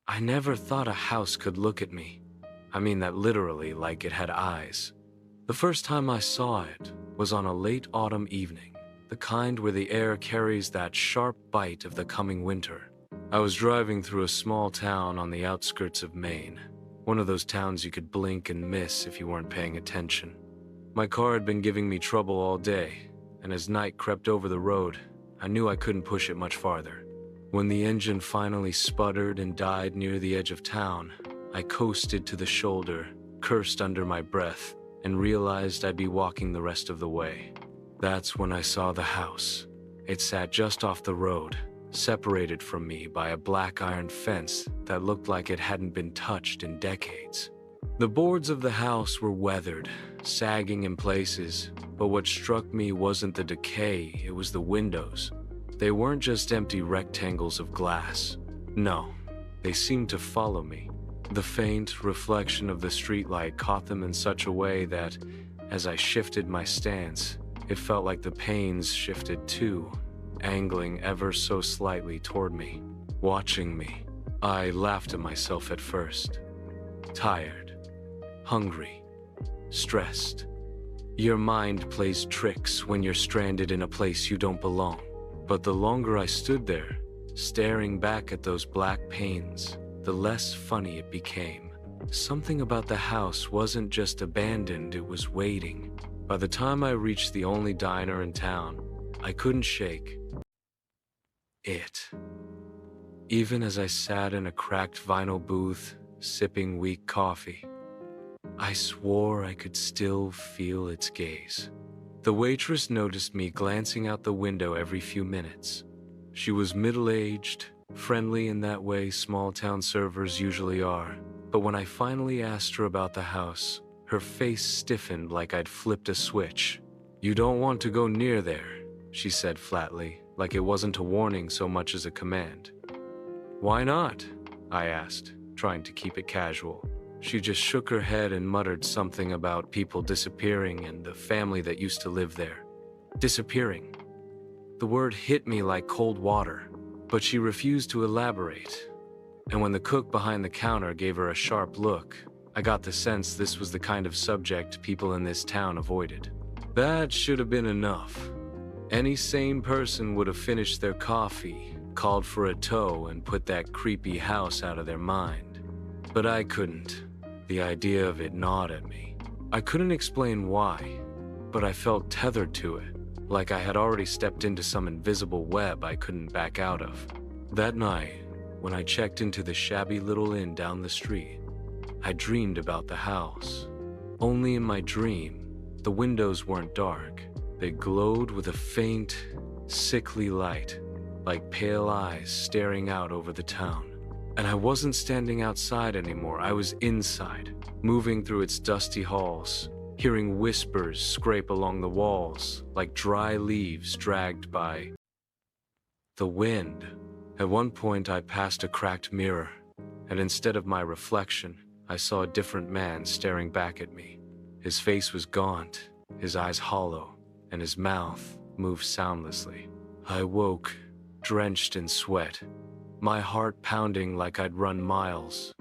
I never thought a house could look at me. I mean that literally, like it had eyes. The first time I saw it was on a late autumn evening, the kind where the air carries that sharp bite of the coming winter. I was driving through a small town on the outskirts of Maine, one of those towns you could blink and miss if you weren't paying attention. My car had been giving me trouble all day, and as night crept over the road, I knew I couldn't push it much farther. When the engine finally sputtered and died near the edge of town, I coasted to the shoulder, cursed under my breath, and realized I'd be walking the rest of the way. That's when I saw the house. It sat just off the road, separated from me by a black iron fence that looked like it hadn't been touched in decades. The boards of the house were weathered, sagging in places, but what struck me wasn't the decay, it was the windows. They weren't just empty rectangles of glass. No, they seemed to follow me. The faint reflection of the streetlight caught them in such a way that, as I shifted my stance, it felt like the panes shifted too, angling ever so slightly toward me, watching me. I laughed at myself at first. Tired, hungry, stressed. Your mind plays tricks when you're stranded in a place you don't belong. But the longer I stood there, staring back at those black panes, the less funny it became. Something about the house wasn't just abandoned, it was waiting. By the time I reached the only diner in town, I couldn't shake it. Even as I sat in a cracked vinyl booth, sipping weak coffee, I swore I could still feel its gaze. The waitress noticed me glancing out the window every few minutes. She was middle-aged, friendly in that way small-town servers usually are. But when I finally asked her about the house, her face stiffened like I'd flipped a switch. "You don't want to go near there," she said flatly, like it wasn't a warning so much as a command. "Why not?" I asked, trying to keep it casual. She just shook her head and muttered something about people disappearing and the family that used to live there. Disappearing. The word hit me like cold water, but she refused to elaborate. And when the cook behind the counter gave her a sharp look, I got the sense this was the kind of subject people in this town avoided. That should have been enough. Any sane person would have finished their coffee, called for a tow, and put that creepy house out of their mind. But I couldn't. The idea of it gnawed at me. I couldn't explain why, but I felt tethered to it, like I had already stepped into some invisible web I couldn't back out of. That night, when I checked into the shabby little inn down the street, I dreamed about the house. Only in my dream, the windows weren't dark. They glowed with a faint, sickly light, like pale eyes staring out over the town. And I wasn't standing outside anymore, I was inside, moving through its dusty halls, hearing whispers scrape along the walls like dry leaves dragged by the wind. At one point I passed a cracked mirror, and instead of my reflection, I saw a different man staring back at me. His face was gaunt, his eyes hollow, and his mouth moved soundlessly. I woke, drenched in sweat, my heart pounding like I'd run miles.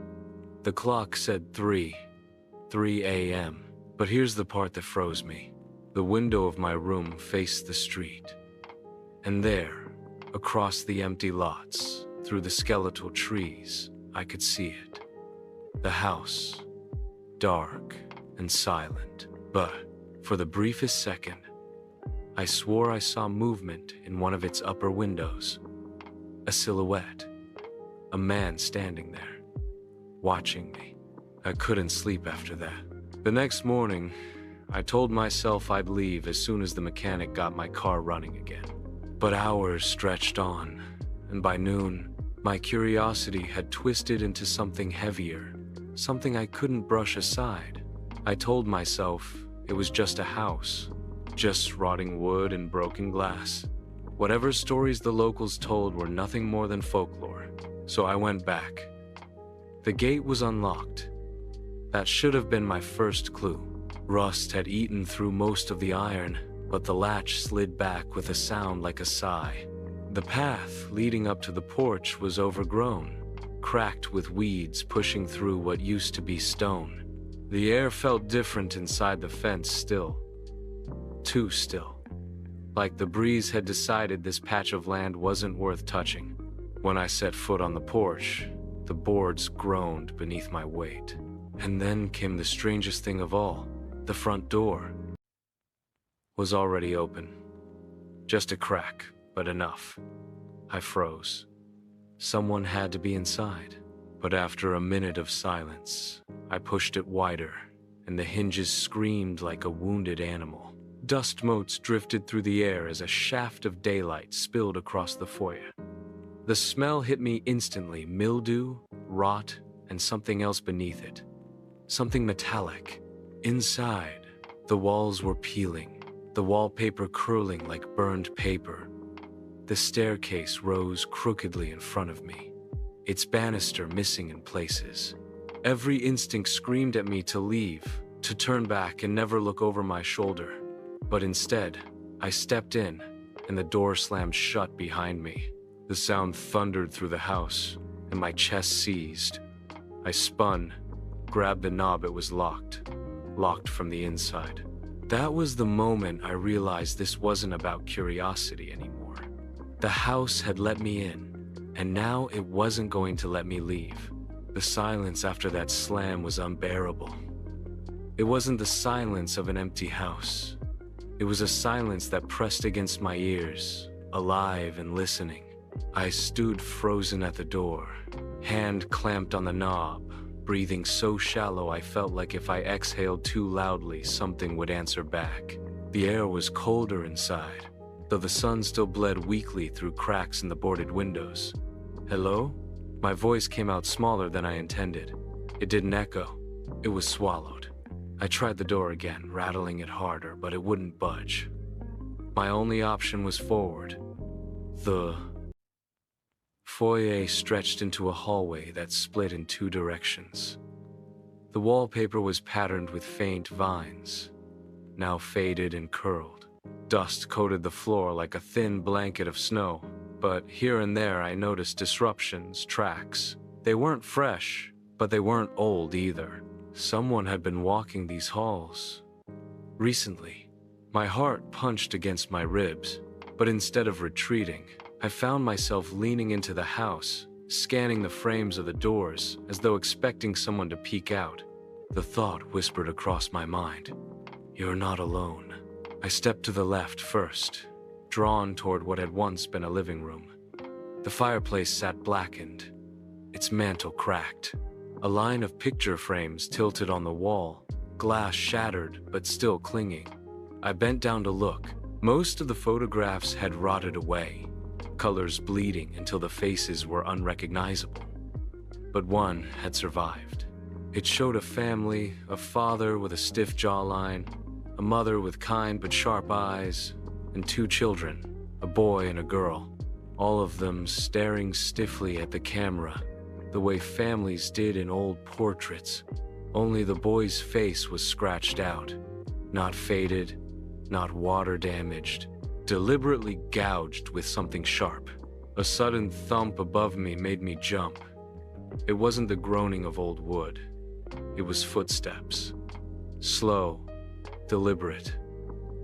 The clock said 3 a.m. But here's the part that froze me. The window of my room faced the street. And there, across the empty lots, through the skeletal trees, I could see it. The house, dark and silent. But for the briefest second, I swore I saw movement in one of its upper windows. A silhouette. A man standing there, watching me. I couldn't sleep after that. The next morning, I told myself I'd leave as soon as the mechanic got my car running again. But hours stretched on, and by noon, my curiosity had twisted into something heavier, something I couldn't brush aside. I told myself it was just a house, just rotting wood and broken glass. Whatever stories the locals told were nothing more than folklore. So I went back. The gate was unlocked. That should have been my first clue. Rust had eaten through most of the iron, but the latch slid back with a sound like a sigh. The path leading up to the porch was overgrown, cracked with weeds pushing through what used to be stone. The air felt different inside the fence still. Too still. Like the breeze had decided this patch of land wasn't worth touching. When I set foot on the porch, the boards groaned beneath my weight. And then came the strangest thing of all. The front door was already open. Just a crack, but enough. I froze. Someone had to be inside. But after a minute of silence, I pushed it wider, and the hinges screamed like a wounded animal. Dust motes drifted through the air as a shaft of daylight spilled across the foyer. The smell hit me instantly, mildew, rot, and something else beneath it. Something metallic. Inside, the walls were peeling, the wallpaper curling like burned paper. The staircase rose crookedly in front of me, its banister missing in places. Every instinct screamed at me to leave, to turn back and never look over my shoulder. But instead, I stepped in, and the door slammed shut behind me. The sound thundered through the house, and my chest seized. I spun, grabbed the knob. It was locked from the inside. That was the moment I realized this wasn't about curiosity anymore. The house had let me in, and now it wasn't going to let me leave. The silence after that slam was unbearable. It wasn't the silence of an empty house. It was a silence that pressed against my ears, alive and listening. I stood frozen at the door, hand clamped on the knob, breathing so shallow I felt like if I exhaled too loudly, something would answer back. The air was colder inside, though the sun still bled weakly through cracks in the boarded windows. "Hello?" My voice came out smaller than I intended. It didn't echo. It was swallowed. I tried the door again, rattling it harder, but it wouldn't budge. My only option was forward. The foyer stretched into a hallway that split in two directions. The wallpaper was patterned with faint vines, now faded and curled. Dust coated the floor like a thin blanket of snow, but here and there I noticed disruptions, tracks. They weren't fresh, but they weren't old either. Someone had been walking these halls recently. My heart punched against my ribs, but instead of retreating, I found myself leaning into the house, scanning the frames of the doors as though expecting someone to peek out. The thought whispered across my mind, "You're not alone." I stepped to the left first, drawn toward what had once been a living room. The fireplace sat blackened, its mantel cracked. A line of picture frames tilted on the wall, glass shattered but still clinging. I bent down to look. Most of the photographs had rotted away, colors bleeding until the faces were unrecognizable. But one had survived. It showed a family, a father with a stiff jawline, a mother with kind but sharp eyes, and two children, a boy and a girl, all of them staring stiffly at the camera, the way families did in old portraits. Only the boy's face was scratched out, not faded, not water damaged, deliberately gouged with something sharp. A sudden thump above me made me jump. It wasn't the groaning of old wood. It was footsteps. Slow, deliberate,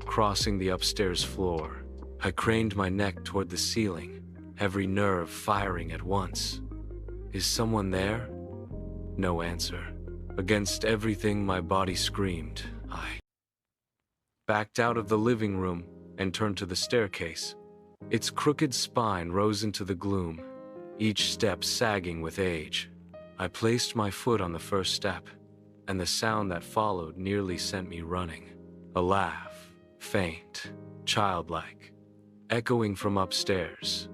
crossing the upstairs floor. I craned my neck toward the ceiling, every nerve firing at once. Is someone there? No answer. Against everything my body screamed, I backed out of the living room and turned to the staircase. Its crooked spine rose into the gloom, each step sagging with age. I placed my foot on the first step, and the sound that followed nearly sent me running. A laugh, faint, childlike, echoing from upstairs.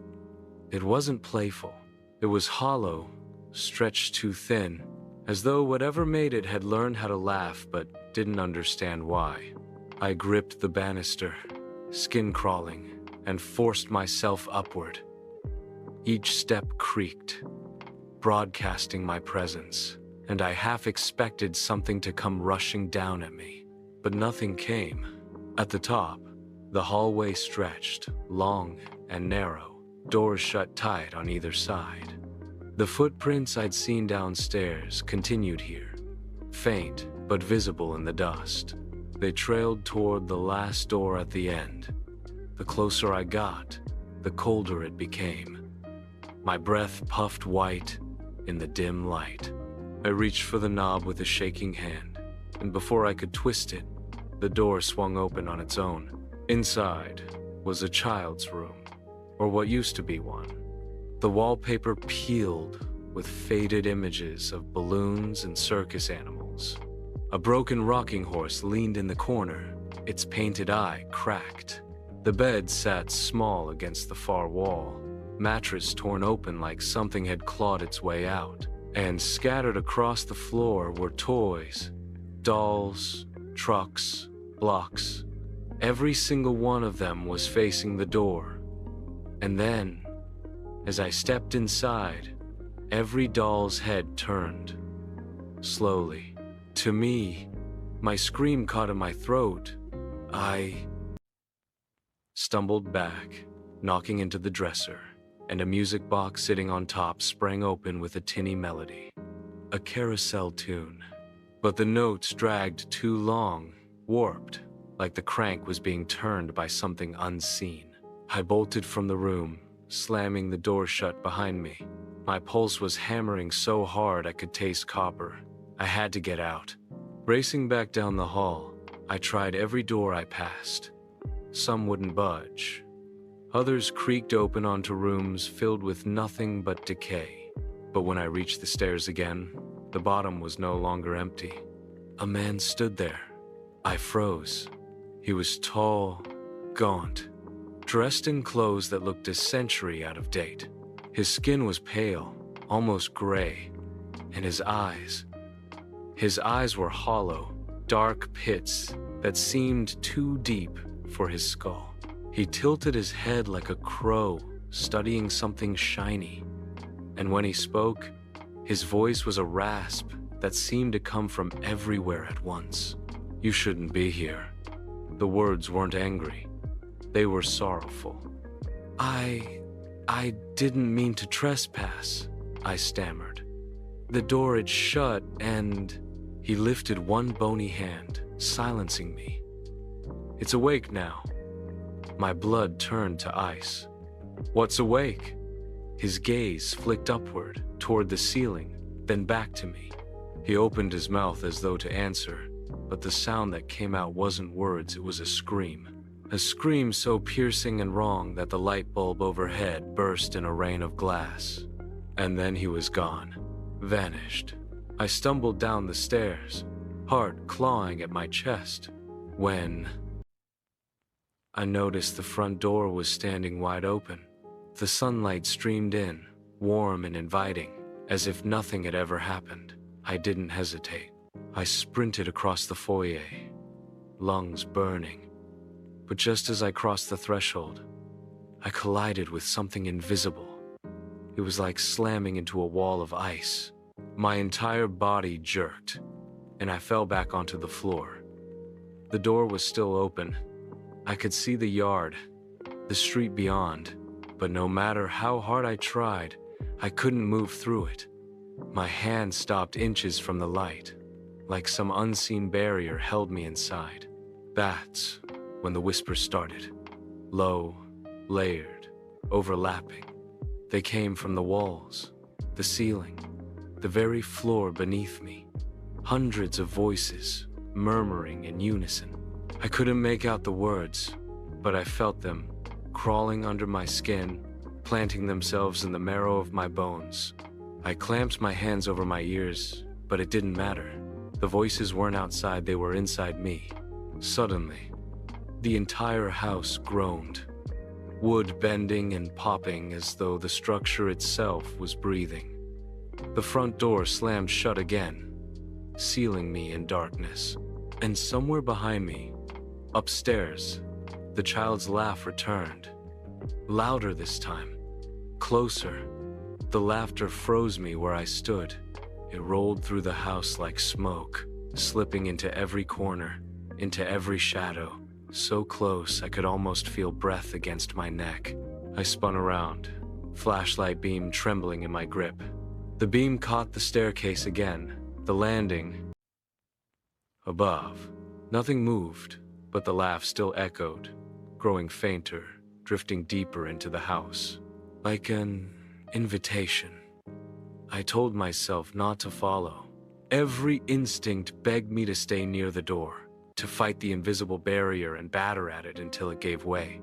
It wasn't playful. It was hollow, stretched too thin, as though whatever made it had learned how to laugh but didn't understand why. I gripped the banister, skin crawling, and forced myself upward. Each step creaked, broadcasting my presence, and I half expected something to come rushing down at me. But nothing came. At the top, the hallway stretched, long and narrow, doors shut tight on either side. The footprints I'd seen downstairs continued here, faint but visible in the dust. They trailed toward the last door at the end. The closer I got, the colder it became. My breath puffed white in the dim light. I reached for the knob with a shaking hand, and before I could twist it, the door swung open on its own. Inside was a child's room, or what used to be one. The wallpaper peeled with faded images of balloons and circus animals. A broken rocking horse leaned in the corner, its painted eye cracked. The bed sat small against the far wall, mattress torn open like something had clawed its way out, and scattered across the floor were toys, dolls, trucks, blocks. Every single one of them was facing the door. And then, as I stepped inside, every doll's head turned. Slowly. To me, my scream caught in my throat. I stumbled back, knocking into the dresser, and a music box sitting on top sprang open with a tinny melody. A carousel tune. But the notes dragged too long, warped, like the crank was being turned by something unseen. I bolted from the room, slamming the door shut behind me. My pulse was hammering so hard I could taste copper. I had to get out. Racing back down the hall, I tried every door I passed. Some wouldn't budge. Others creaked open onto rooms filled with nothing but decay. But when I reached the stairs again, the bottom was no longer empty. A man stood there. I froze. He was tall, gaunt, dressed in clothes that looked a century out of date. His skin was pale, almost gray, and his eyes were hollow, dark pits that seemed too deep for his skull. He tilted his head like a crow, studying something shiny. And when he spoke, his voice was a rasp that seemed to come from everywhere at once. "You shouldn't be here." The words weren't angry. They were sorrowful. I didn't mean to trespass," I stammered. "The door had shut and..." He lifted one bony hand, silencing me. "It's awake now." My blood turned to ice. "What's awake?" His gaze flicked upward, toward the ceiling, then back to me. He opened his mouth as though to answer, but the sound that came out wasn't words, it was a scream. A scream so piercing and wrong that the light bulb overhead burst in a rain of glass. And then he was gone, vanished. I stumbled down the stairs, heart clawing at my chest, when I noticed the front door was standing wide open. The sunlight streamed in, warm and inviting, as if nothing had ever happened. I didn't hesitate. I sprinted across the foyer, lungs burning. But just as I crossed the threshold, I collided with something invisible. It was like slamming into a wall of ice. My entire body jerked, and I fell back onto the floor. The door was still open. I could see the yard, the street beyond, but no matter how hard I tried, I couldn't move through it. My hand stopped inches from the light, like some unseen barrier held me inside. That's when the whispers started. Low, layered, overlapping. They came from the walls, the ceiling, the very floor beneath me. Hundreds of voices, murmuring in unison. I couldn't make out the words, but I felt them, crawling under my skin, planting themselves in the marrow of my bones. I clamped my hands over my ears, but it didn't matter. The voices weren't outside, they were inside me. Suddenly, the entire house groaned, wood bending and popping as though the structure itself was breathing. The front door slammed shut again, sealing me in darkness. And somewhere behind me, upstairs, the child's laugh returned. Louder this time, closer. The laughter froze me where I stood. It rolled through the house like smoke, slipping into every corner, into every shadow, so close I could almost feel breath against my neck. I spun around, flashlight beam trembling in my grip. The beam caught the staircase again, the landing above. Nothing moved, but the laugh still echoed, growing fainter, drifting deeper into the house. Like an invitation. I told myself not to follow. Every instinct begged me to stay near the door, to fight the invisible barrier and batter at it until it gave way.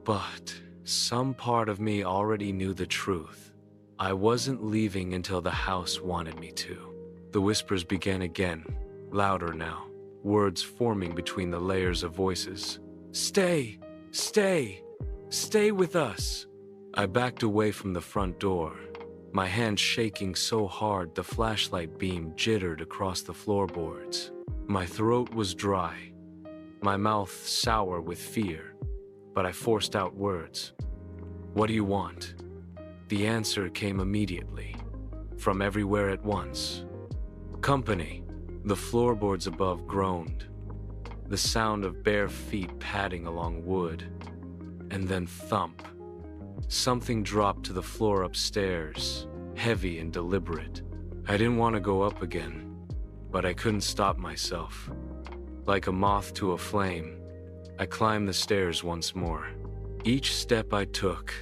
But some part of me already knew the truth. I wasn't leaving until the house wanted me to. The whispers began again, louder now, words forming between the layers of voices. Stay! Stay! Stay with us! I backed away from the front door, my hand shaking so hard the flashlight beam jittered across the floorboards. My throat was dry, my mouth sour with fear, but I forced out words. What do you want? The answer came immediately, from everywhere at once. Company. The floorboards above groaned, the sound of bare feet padding along wood, and then thump. Something dropped to the floor upstairs, heavy and deliberate. I didn't want to go up again, but I couldn't stop myself. Like a moth to a flame, I climbed the stairs once more. Each step I took,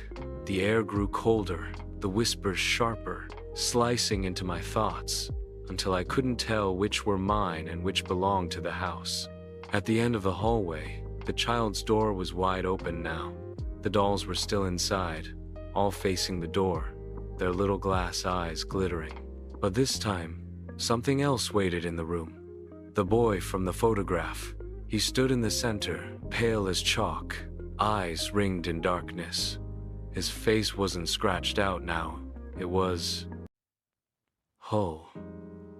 the air grew colder, the whispers sharper, slicing into my thoughts, until I couldn't tell which were mine and which belonged to the house. At the end of the hallway, the child's door was wide open now. The dolls were still inside, all facing the door, their little glass eyes glittering. But this time, something else waited in the room. The boy from the photograph. He stood in the center, pale as chalk, eyes ringed in darkness. His face wasn't scratched out now, it was whole.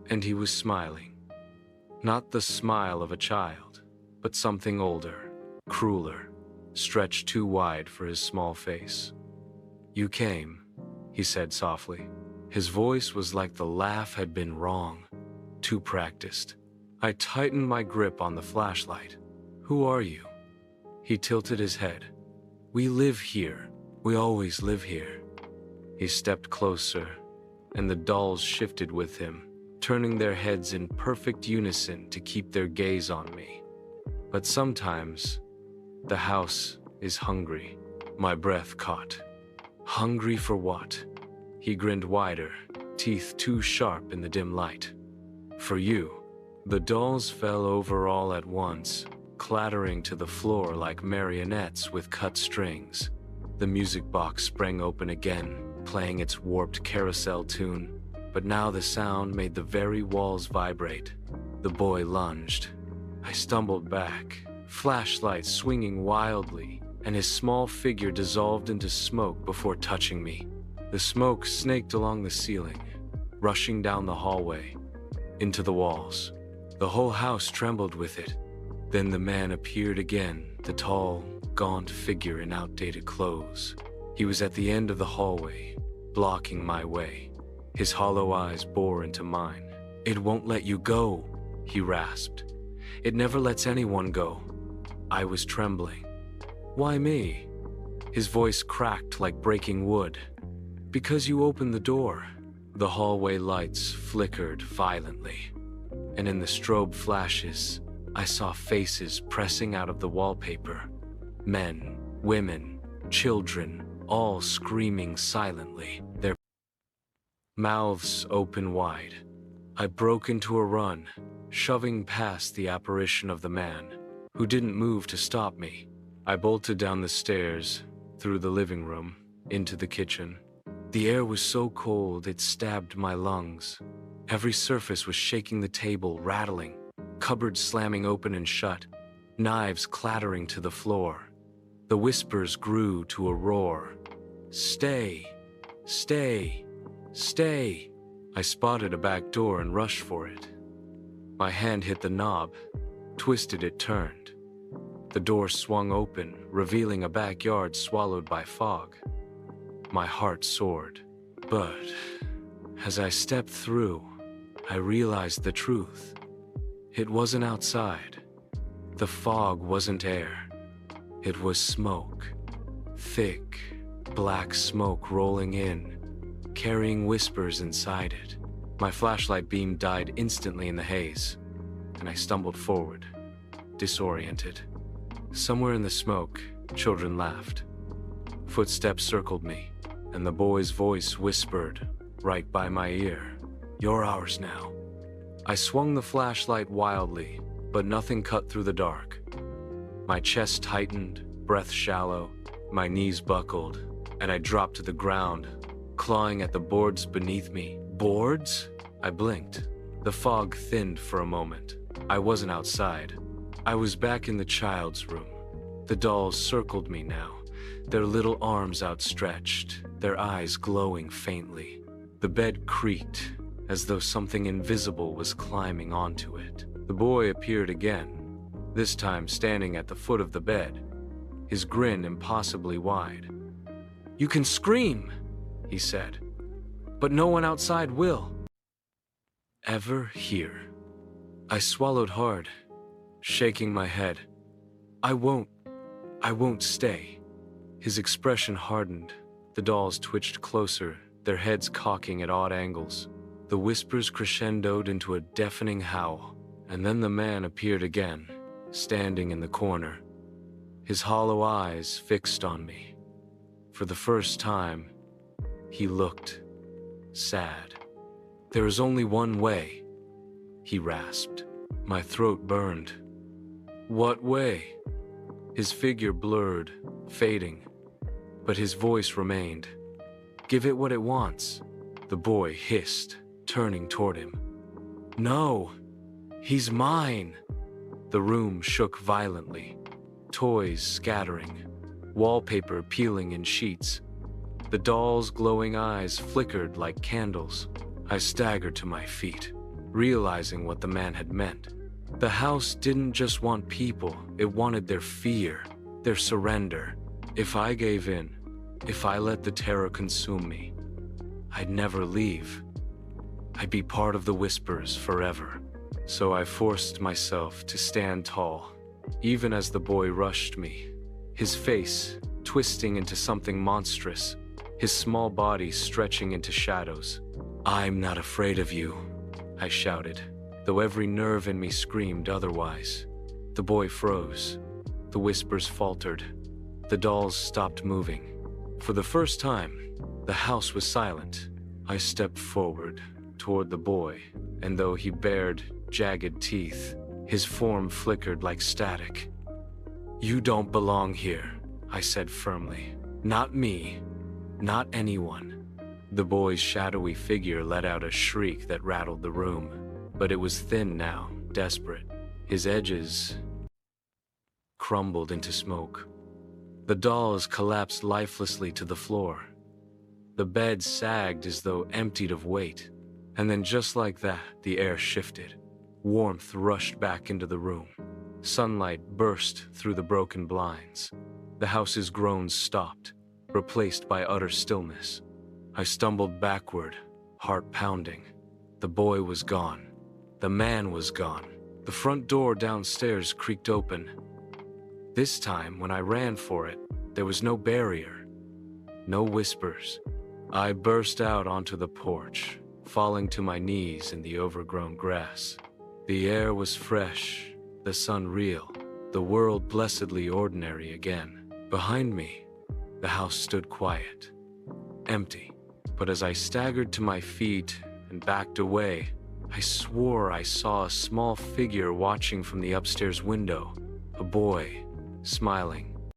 And he was smiling. Not the smile of a child, but something older, crueler, stretched too wide for his small face. You came, he said softly. His voice was like the laugh had been wrong, too practiced. I tightened my grip on the flashlight. Who are you? He tilted his head. We live here. We always live here. He stepped closer, and the dolls shifted with him, turning their heads in perfect unison to keep their gaze on me. But sometimes, the house is hungry. My breath caught. Hungry for what? He grinned wider, teeth too sharp in the dim light. For you. The dolls fell over all at once, clattering to the floor like marionettes with cut strings. The music box sprang open again, playing its warped carousel tune. But now the sound made the very walls vibrate. The boy lunged. I stumbled back, flashlight swinging wildly, and his small figure dissolved into smoke before touching me. The smoke snaked along the ceiling, rushing down the hallway, into the walls. The whole house trembled with it. Then the man appeared again, the tall, gaunt figure in outdated clothes. He was at the end of the hallway, blocking my way. His hollow eyes bore into mine. It won't let you go, he rasped. It never lets anyone go. I was trembling. Why me? His voice cracked like breaking wood. Because you opened the door. The hallway lights flickered violently, and in the strobe flashes, I saw faces pressing out of the wallpaper. Men, women, children, all screaming silently, their mouths open wide. I broke into a run, shoving past the apparition of the man, who didn't move to stop me. I bolted down the stairs, through the living room, into the kitchen. The air was so cold it stabbed my lungs. Every surface was shaking the table, rattling, cupboards slamming open and shut, knives clattering to the floor. The whispers grew to a roar. Stay, stay, stay. I spotted a back door and rushed for it. My hand hit the knob, twisted it turned. The door swung open, revealing a backyard swallowed by fog. My heart soared. But as I stepped through, I realized the truth. It wasn't outside. The fog wasn't air. It was smoke. Thick, black smoke rolling in, carrying whispers inside it. My flashlight beam died instantly in the haze, and I stumbled forward, disoriented. Somewhere in the smoke, children laughed. Footsteps circled me, and the boy's voice whispered right by my ear, "You're ours now." I swung the flashlight wildly, but nothing cut through the dark. My chest tightened, breath shallow, my knees buckled, and I dropped to the ground, clawing at the boards beneath me. Boards? I blinked. The fog thinned for a moment. I wasn't outside. I was back in the child's room. The dolls circled me now, their little arms outstretched, their eyes glowing faintly. The bed creaked, as though something invisible was climbing onto it. The boy appeared again, this time standing at the foot of the bed, his grin impossibly wide. "You can scream," he said, "but no one outside will." Ever here? I swallowed hard, shaking my head. I won't stay." His expression hardened. The dolls twitched closer, their heads cocking at odd angles. The whispers crescendoed into a deafening howl, and then the man appeared again, standing in the corner, his hollow eyes fixed on me. For the first time, he looked sad. "There is only one way," he rasped. My throat burned. "What way?" His figure blurred, fading, but his voice remained. "Give it what it wants," the boy hissed, turning toward him. "No, he's mine." The room shook violently, toys scattering, wallpaper peeling in sheets. The doll's glowing eyes flickered like candles. I staggered to my feet, realizing what the man had meant. The house didn't just want people, it wanted their fear, their surrender. If I gave in, if I let the terror consume me, I'd never leave. I'd be part of the whispers forever. So I forced myself to stand tall, even as the boy rushed me, his face twisting into something monstrous, his small body stretching into shadows. "I'm not afraid of you," I shouted, though every nerve in me screamed otherwise. The boy froze. The whispers faltered. The dolls stopped moving. For the first time, the house was silent. I stepped forward toward the boy, and though he bared jagged teeth, his form flickered like static. "You don't belong here," I said firmly. "Not me. Not anyone." The boy's shadowy figure let out a shriek that rattled the room, but it was thin now, desperate. His edges crumbled into smoke. The dolls collapsed lifelessly to the floor. The bed sagged as though emptied of weight, and then just like that, the air shifted. Warmth rushed back into the room. Sunlight burst through the broken blinds. The house's groans stopped, replaced by utter stillness. I stumbled backward, heart pounding. The boy was gone. The man was gone. The front door downstairs creaked open. This time, when I ran for it, there was no barrier, no whispers. I burst out onto the porch, falling to my knees in the overgrown grass. The air was fresh, the sun real, the world blessedly ordinary again. Behind me, the house stood quiet, empty. But as I staggered to my feet and backed away, I swore I saw a small figure watching from the upstairs window, a boy, smiling,